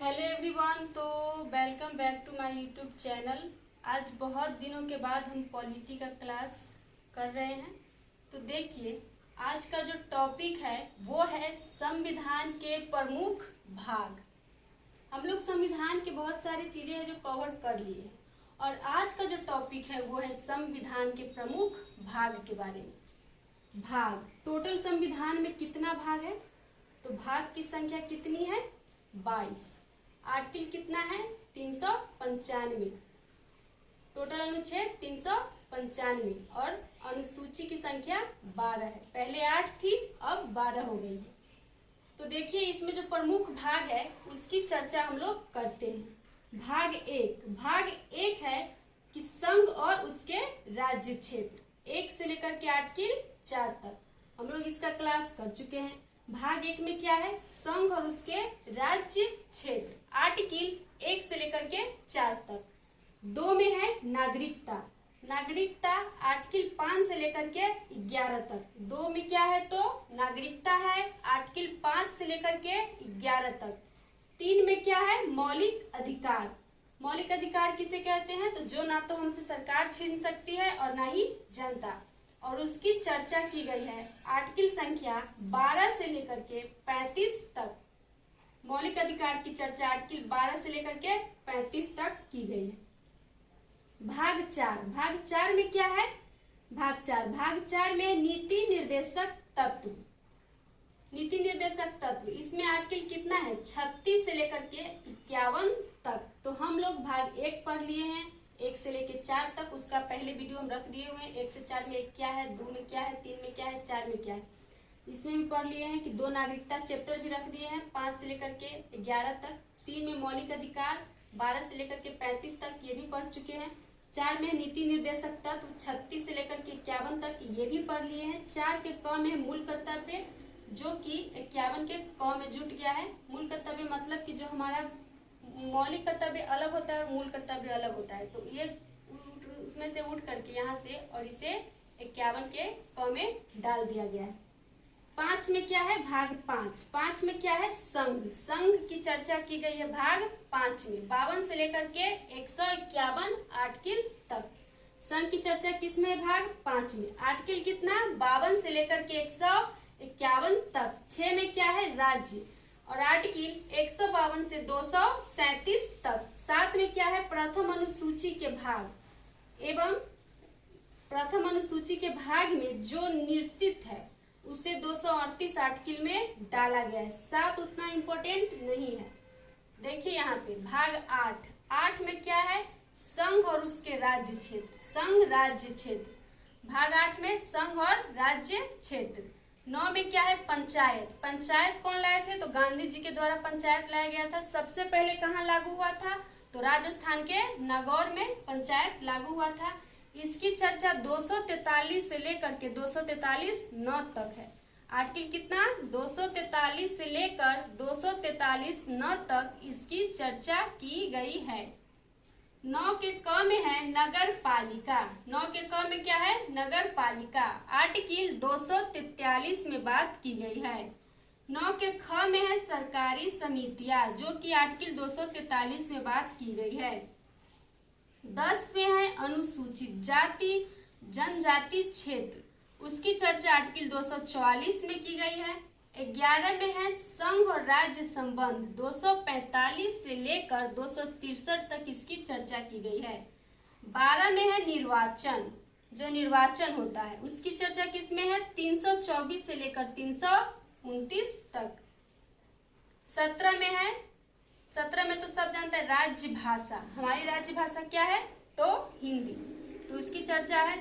Hello everyone, तो welcome back to my YouTube channel. आज बहुत दिनों के बाद हम पॉलिटी का क्लास कर रहे हैं। तो देखिए, आज का जो टॉपिक है वो है संविधान के प्रमुख भाग। हम लोग संविधान के बहुत सारी चीजें हैं जो कवर कर लिए हैं, और आज का जो टॉपिक है वो है संविधान के प्रमुख भाग के बारे में। भाग, टोटल संविधान में कितना भाग है? तो भाग की संख्या कितनी है? 22। आर्टिकल कितना है? 395। टोटल अनुच्छेद 395 और अनुसूची की संख्या 12 है। पहले 8 थी, अब 12 हो गई है। तो देखिए, इसमें जो प्रमुख भाग है उसकी चर्चा हम लोग करते हैं। भाग एक है कि संघ और उसके राज्य क्षेत्र, 1 से लेकर के आर्टिकल 4 तक हम लोग इसका क्लास कर चुके हैं। भाग 1 में क्या है? संघ और उसके राज्य क्षेत्र, आर्टिकल 1 से लेकर के 4 तक। 2 में है नागरिकता, आर्टिकल 5 से लेकर के 11 तक। 2 में क्या है? तो नागरिकता है, आर्टिकल 5 से लेकर के 11 तक। 3 में क्या है? मौलिक अधिकार किसे कहते हैं? तो जो ना तो हमसे सरकार छीन सकती है और ना ही जनता, और उसकी चर्चा की गई है आर्टिकल संख्या 12 से लेकर के 35 तक। मौलिक अधिकार की चर्चा आर्टिकल 12 से लेकर के 35 तक की गई है। भाग 4 में क्या है? भाग 4 में नीति निर्देशक तत्व। इसमें आर्टिकल कितना है? 36 से लेकर के 51 तक। तो हम लोग भाग 1 पढ़ लिए हैं, 1 से लेकर 4 तक। उसका पहले वीडियो हम रख दिए हुए हैं। 1 से 4 में 1 क्या है, 2 में क्या है, 3 में क्या है, 4 में क्या है। इसमें भी पढ़ लिए हैं कि 2 नागरिकता चैप्टर भी रख दिए हैं, 5 से लेकर के 11 तक। 3 में मौलिक अधिकार 12 से लेकर के 35 तक, ये भी पढ़ चुके हैं। 4 में नीति निर्देशक तत्व 36 से लेकर के 51 तक, ये भी पढ़ लिए हैं। 4 के क में मूल कर्तव्य, जो कि 51 के क में जुट गया है। मूल कर्तव्य मतलब कि जो हमारा मौलिक कर्तव्य अलग होता है और मूल कर्तव्य अलग होता है, तो ये उसमें से उठ करके यहाँ से और इसे 51 के क में डाल दिया गया है। 5 में क्या है? भाग 5 में क्या है? संघ की चर्चा की गई है भाग 5 में। 52 से लेकर के 151 आर्टिकल तक संघ की चर्चा किसमें है? भाग 5 में। आर्टिकल कितना? 52 से लेकर के 151 तक। 6 में क्या है? राज्य, और आर्टिकल 152 से 237 तक। 7 में क्या है? प्रथम अनुसूची के भाग एवं प्रथम अनुसूची के भाग में जो निश्चित है उसे 238 आर्टिकल में डाला गया है। 7 उतना इम्पोर्टेंट नहीं है। देखिए यहाँ पे भाग 8 में क्या है? संघ और उसके राज्य क्षेत्र। भाग 8 में संघ और राज्य क्षेत्र। 9 में क्या है? पंचायत कौन लाए थे? तो गांधी जी के द्वारा पंचायत लाया गया था। सबसे पहले कहाँ लागू हुआ था? तो राजस्थान के नागौर में पंचायत लागू हुआ था। इसकी चर्चा 243 से लेकर के 243(9) तक है। आर्टिकल कितना? 243 से लेकर 243(9) तक इसकी चर्चा की गई है। 9 के क में है नगर पालिका। 9 के क में क्या है? नगर पालिका। आर्टिकल 243 में बात की गई है। 9 के ख में है सरकारी समितियां, जो कि आर्टिकल 243 में बात की गई है। 10 में है अनुसूचित जाति जनजाति क्षेत्र, उसकी चर्चा आर्टिकल 244 में की गई है। 11 में है संघ और राज्य संबंध, 245 से लेकर 263 तक इसकी चर्चा की गई है। 12 में है निर्वाचन, जो निर्वाचन होता है उसकी चर्चा किसमें है? 324 से लेकर 329 तक। 17 में है, 17 में तो सब जानते हैं राज्यभाषा। हमारी राज्यभाषा क्या है? तो हिंदी। तो इसकी चर्चा है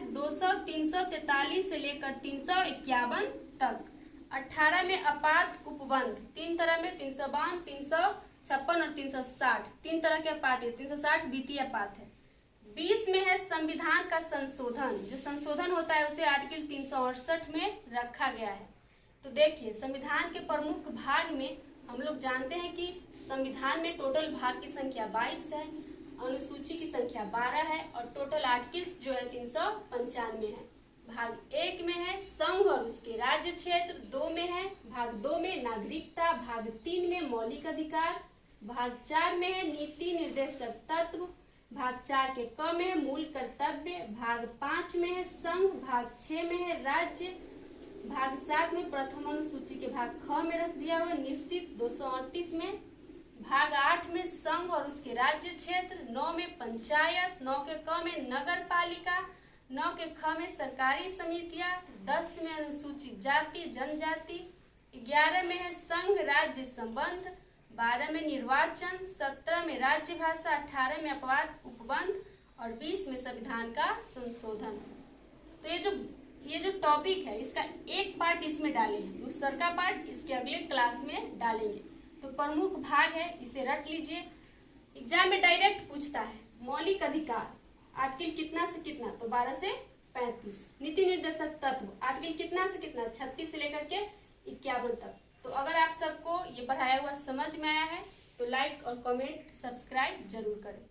343 से लेकर 351 तक। 18 में अपात उपबंध, 3 तरह में 352, 356 और 360, 3 तरह के अपात है। 360 वित्तीय अपात है। 20 में है संविधान का संशोधन, जो संशोधन होता है उसे आर्टिकल 368 में रखा गया है। तो देखिए, संविधान के प्रमुख भाग में हम लोग जानते हैं कि संविधान में टोटल भाग की संख्या 22 है, अनुसूची की संख्या 12 है, और टोटल आर्टिकल्स जो है 395 है। भाग 1 में है संघ और उसके राज्य क्षेत्र। 2 में है, भाग 2 में नागरिकता। भाग 3 में मौलिक अधिकार। भाग 4 में है नीति निर्देशक तत्व, भाग 4 के क में है मूल कर्तव्य, भाग 5 में है संघ, भाग 6 में है राज्य, भाग 7 में प्रथम अनुसूची के भाग ख में रख दिया हुआ निश्चित 238 में, भाग 8 में संघ और उसके राज्य क्षेत्र, 9 में पंचायत, 9 के क में नगर पालिका, 9 के ख में सरकारी समितियां, 10 में अनुसूचित जाति जनजाति, 11 में है संघ राज्य संबंध, 12 में निर्वाचन, 17 में राज्य भाषा, 18 में अपवाद उपबंध और 20 में संविधान का संशोधन। तो ये जो टॉपिक है इसका एक पार्ट इसमें डाले हैं, दूसरा का पार्ट इसके अगले क्लास में डालेंगे। तो प्रमुख भाग है, इसे रट लीजिए। एग्जाम में डायरेक्ट पूछता है मौलिक अधिकार आर्टिकल कितना से कितना, तो 12 से 35। नीति निर्देशक तत्व आर्टिकल कितना से कितना, 36 से लेकर के 51 तक। तो अगर आप सबको ये पढ़ाया हुआ समझ में आया है तो लाइक और कमेंट सब्सक्राइब जरूर करें।